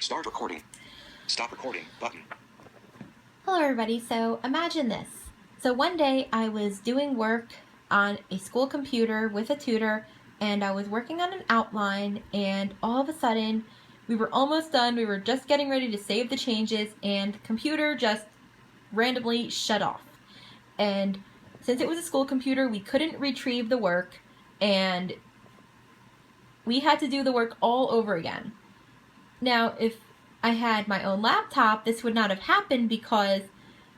Start recording. Stop recording button. Hello everybody, so imagine this. So one day I was doing work on a school computer with a tutor, and I was working on an outline, and all of a sudden we were almost done. We were just getting ready to save the changes, and the computer just randomly shut off. And since it was a school computer, we couldn't retrieve the work, and we had to do the work all over again. Now, if I had my own laptop, this would not have happened because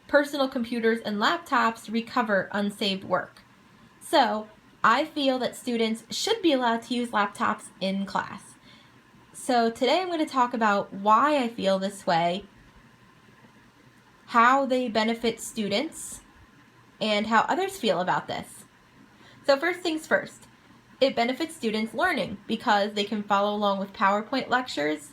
personal computers and laptops recover unsaved work. So, I feel that students should be allowed to use laptops in class. So today I'm going to talk about why I feel this way, how they benefit students, and how others feel about this. So first things first, it benefits students learning because they can follow along with PowerPoint lectures.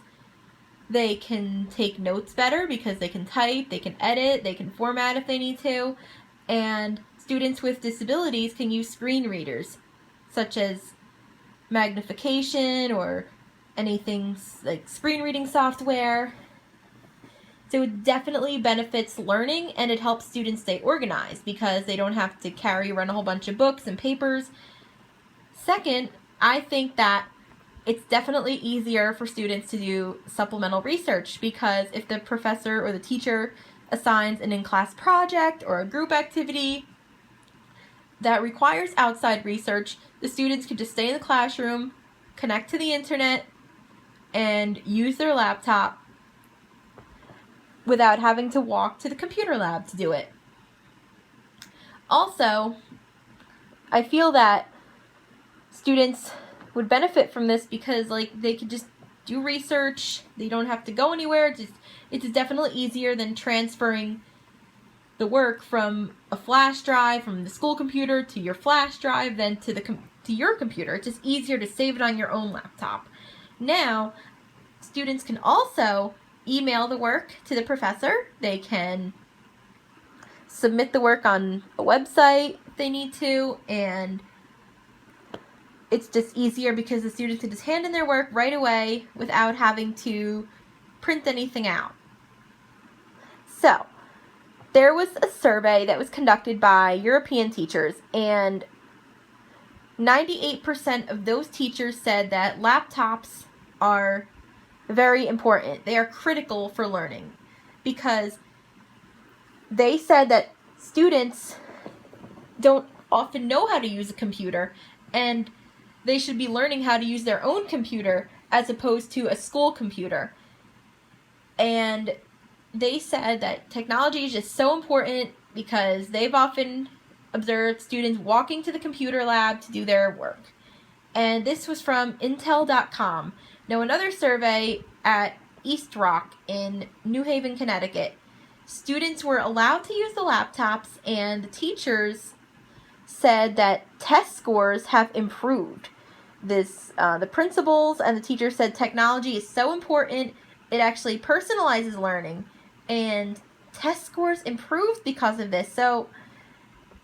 They can take notes better because they can type, they can edit, they can format if they need to, and students with disabilities can use screen readers, such as magnification or anything like screen reading software. So it definitely benefits learning, and it helps students stay organized because they don't have to run a whole bunch of books and papers. Second, I think that it's definitely easier for students to do supplemental research because if the professor or the teacher assigns an in-class project or a group activity that requires outside research, the students can just stay in the classroom, connect to the internet, and use their laptop without having to walk to the computer lab to do it. Also, I feel that students would benefit from this because they could just do research. They don't have to go anywhere. It's definitely easier than transferring the work from a flash drive from the school computer to your flash drive than to your computer. It's just easier to save it on your own laptop. Now, students can also email the work to the professor. They can submit the work on a website if they need to, and it's just easier because the students can just hand in their work right away without having to print anything out. So, there was a survey that was conducted by European teachers, and 98% of those teachers said that laptops are very important. They are critical for learning because they said that students don't often know how to use a computer, and they should be learning how to use their own computer as opposed to a school computer. And they said that technology is just so important because they've often observed students walking to the computer lab to do their work. And this was from Intel.com. Now, another survey at East Rock in New Haven, Connecticut, students were allowed to use the laptops, and the teachers said that test scores have improved. The principals and the teachers said technology is so important, it actually personalizes learning, and test scores improved because of this. So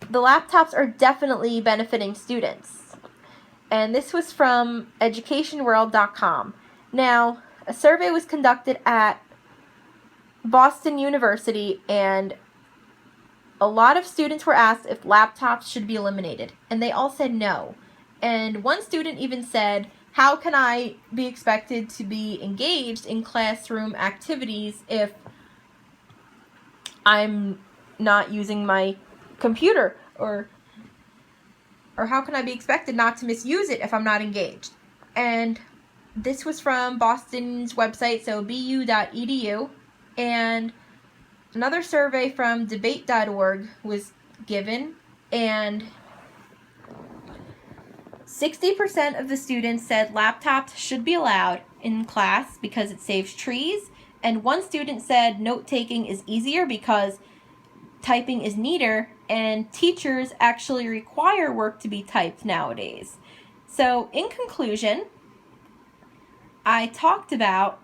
the laptops are definitely benefiting students. And this was from educationworld.com. Now, a survey was conducted at Boston University, and a lot of students were asked if laptops should be eliminated, and they all said no. And one student even said, "How can I be expected to be engaged in classroom activities if I'm not using my computer? Or how can I be expected not to misuse it if I'm not engaged?" And this was from Boston's website, so bu.edu. And another survey from debate.org was given, and 60% of the students said laptops should be allowed in class because it saves trees, and one student said note-taking is easier because typing is neater, and teachers actually require work to be typed nowadays. So, in conclusion, I talked about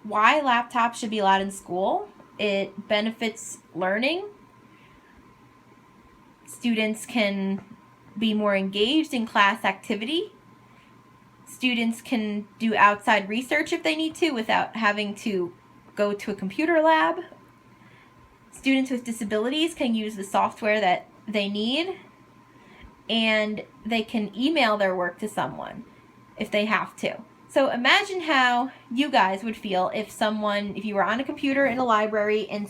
why laptops should be allowed in school. It benefits learning. Students can be more engaged in class activity. Students can do outside research if they need to without having to go to a computer lab. Students with disabilities can use the software that they need, and they can email their work to someone if they have to. So imagine how you guys would feel if you were on a computer in a library and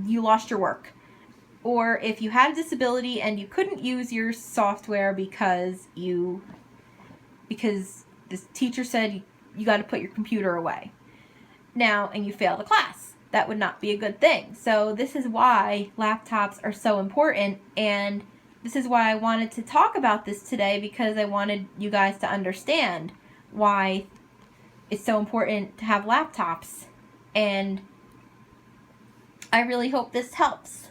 you lost your work. Or if you had a disability and you couldn't use your software because the teacher said you got to put your computer away. Now, and you failed a class. That would not be a good thing. So this is why laptops are so important, and this is why I wanted to talk about this today, because I wanted you guys to understand why it's so important to have laptops. And I really hope this helps.